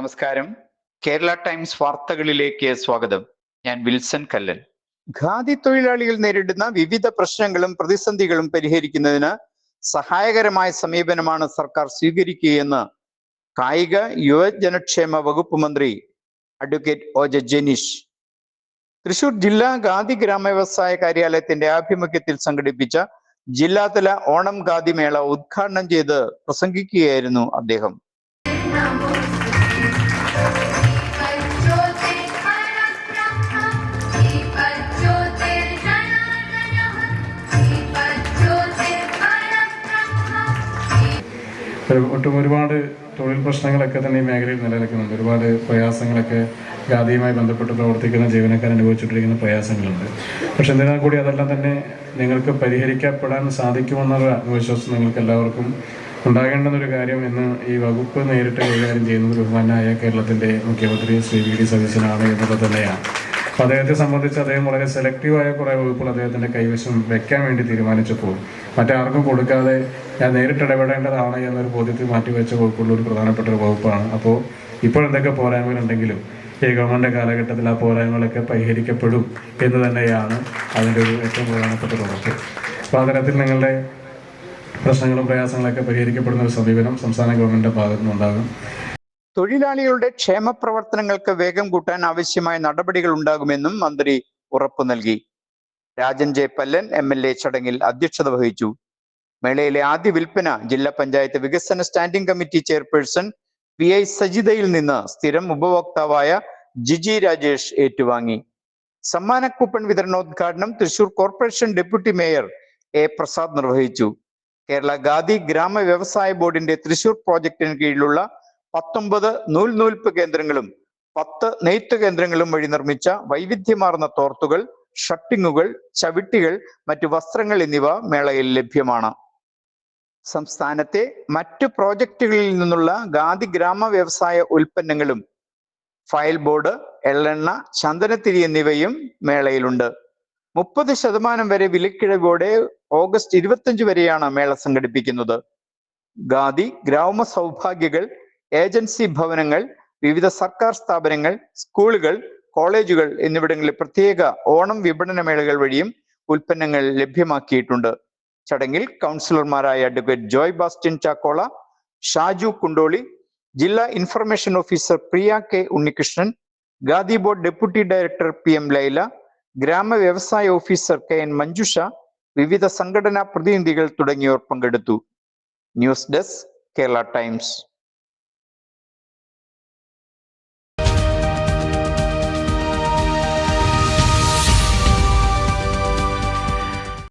നമസ്കാരം. കേരള ടൈംസ് വാർത്തകളിലേക്ക് സ്വാഗതം. ഞാൻ വിൽസൺ കല്ലൻ. ഖാദി തൊഴിലാളികൾ നേരിടുന്ന വിവിധ പ്രശ്നങ്ങളും പ്രതിസന്ധികളും പരിഹരിക്കുന്നതിന് സഹായകരമായ സമീപനമാണ് സർക്കാർ സ്വീകരിക്കുകയെന്ന് കായിക യുവജനക്ഷേമ വകുപ്പ് മന്ത്രി advocate O J Janeesh Thrissur ജില്ലാ ഖാദി ഗ്രാമവ്യവസായ കാര്യാലയത്തിന്റെ ആഭിമുഖ്യത്തിൽ സംഘടിപ്പിച്ച ജില്ലാതല ഓണം ഖാദി മേള ഉദ്ഘാടനം ചെയ്ത് പ്രസംഗിക്കുകയായിരുന്നു അദ്ദേഹം. ഒരുപാട് തൊഴിൽ പ്രശ്നങ്ങളൊക്കെ തന്നെ ഈ മേഖലയിൽ നിലനിൽക്കുന്നുണ്ട്. ഒരുപാട് പ്രയാസങ്ങളൊക്കെ ഖാദിയുമായി ബന്ധപ്പെട്ട് പ്രവർത്തിക്കുന്ന ജീവനക്കാർ അനുഭവിച്ചുകൊണ്ടിരിക്കുന്ന പ്രയാസങ്ങളുണ്ട്. പക്ഷെ എന്തിനാൽ കൂടി അതെല്ലാം തന്നെ നിങ്ങൾക്ക് പരിഹരിക്കപ്പെടാൻ സാധിക്കുമെന്നുള്ള ആത്മവിശ്വാസം നിങ്ങൾക്ക് എല്ലാവർക്കും ഉണ്ടാകേണ്ടുന്നൊരു കാര്യം എന്ന് ഈ വകുപ്പ് നേരിട്ട് കൈകാര്യം ചെയ്യുന്നത് ബഹുമാനായ കേരളത്തിൻ്റെ മുഖ്യമന്ത്രി ശ്രീ വി ഡി സതീശനാണ് എന്നുള്ളത് തന്നെയാണ്. അപ്പോൾ അദ്ദേഹത്തെ സംബന്ധിച്ച് അദ്ദേഹം വളരെ സെലക്റ്റീവായ കുറേ വകുപ്പുകൾ അദ്ദേഹത്തിൻ്റെ കൈവശം വെക്കാൻ വേണ്ടി തീരുമാനിച്ചപ്പോൾ മറ്റാർക്കും കൊടുക്കാതെ ഞാൻ നേരിട്ട് ഇടപെടേണ്ടതാണ് എന്നൊരു ബോധ്യത്തിൽ മാറ്റിവെച്ച വകുപ്പുള്ള ഒരു പ്രധാനപ്പെട്ട ഒരു വകുപ്പാണ്. അപ്പോൾ ഇപ്പോഴെന്തൊക്കെ പോരായ്മകളുണ്ടെങ്കിലും ഈ ഗവൺമെൻറ് കാലഘട്ടത്തിൽ ആ പോരായ്മകളൊക്കെ പരിഹരിക്കപ്പെടും എന്ന് തന്നെയാണ് അതിൻ്റെ ഒരു ഏറ്റവും പ്രധാനപ്പെട്ട ഉറപ്പ്. അപ്പോൾ ആ തരത്തിൽ നിങ്ങളുടെ പ്രശ്നങ്ങളും പ്രയാസങ്ങളൊക്കെ പരിഹരിക്കപ്പെടുന്ന ഒരു സമീപനം സംസ്ഥാന ഗവൺമെന്റിന്റെ ഭാഗത്തു നിന്നുണ്ടാകും. തൊഴിലാളികളുടെ ക്ഷേമ പ്രവർത്തനങ്ങൾക്ക് വേഗം കൂട്ടാൻ ആവശ്യമായ നടപടികൾ ഉണ്ടാകുമെന്നും മന്ത്രി ഉറപ്പു നൽകി. രാജൻ ജെ പല്ലൻ MLA ചടങ്ങിൽ അധ്യക്ഷത വഹിച്ചു. മേളയിലെ ആദ്യ വിൽപ്പന ജില്ലാ പഞ്ചായത്ത് വികസന സ്റ്റാൻഡിംഗ് കമ്മിറ്റി ചെയർപേഴ്സൺ PI സജിതയിൽ നിന്ന് സ്ഥിരം ഉപഭോക്താവായ ജിജി രാജേഷ് ഏറ്റുവാങ്ങി. സമ്മാന കൂപ്പൺ വിതരണോദ്ഘാടനം Thrissur corporation deputy mayor A Prasad നിർവഹിച്ചു. കേരള ഖാദി ഗ്രാമ വ്യവസായ ബോർഡിന്റെ തൃശൂർ പ്രോജക്ടിന് കീഴിലുള്ള 19 നൂൽനൂൽപ്പ് കേന്ദ്രങ്ങളും 10 നെയ്ത്ത് കേന്ദ്രങ്ങളും വഴി നിർമ്മിച്ച വൈവിധ്യമാർന്ന തോർത്തുകൾ, ഷട്ടിങ്ങുകൾ, ചവിട്ടികൾ, മറ്റു വസ്ത്രങ്ങൾ എന്നിവ മേളയിൽ ലഭ്യമാണ്. സംസ്ഥാനത്തെ മറ്റു പ്രോജക്റ്റുകളിൽ നിന്നുള്ള ഖാദി ഗ്രാമ വ്യവസായ ഉൽപ്പന്നങ്ങളും ഫയൽ ബോർഡ്, എള്ളെണ്ണ, ചന്ദനത്തിരി എന്നിവയും മേളയിലുണ്ട്. 30% വരെ വിലക്കിഴിവോടെ ഓഗസ്റ്റ് 25 വരെയാണ് മേള സംഘടിപ്പിക്കുന്നത്. ഖാദി ഗ്രാമ സൗഭാഗ്യകൾ, ഏജൻസി ഭവനങ്ങൾ, വിവിധ സർക്കാർ സ്ഥാപനങ്ങൾ, സ്കൂളുകൾ, കോളേജുകൾ എന്നിവിടങ്ങളിൽ പ്രത്യേക ഓണം വിപണന മേളകൾ വഴിയും ഉൽപ്പന്നങ്ങൾ ലഭ്യമാക്കിയിട്ടുണ്ട്. ചടങ്ങിൽ കൗൺസിലർമാരായ അഡ്വക്കേറ്റ് ജോയ് ബാസ്റ്റ്യൻ ചാക്കോള, ഷാജു കുണ്ടോളി, ജില്ലാ ഇൻഫർമേഷൻ ഓഫീസർ പ്രിയ K Unnikrishnan, khadi board deputy director PM Laila, ഗ്രാമ വ്യവസായ ഓഫീസർ KN മഞ്ജുഷ, വിവിധ സംഘടനാ പ്രതിനിധികൾ തുടങ്ങിയവർ പങ്കെടുത്തു. News desk, Kerala times.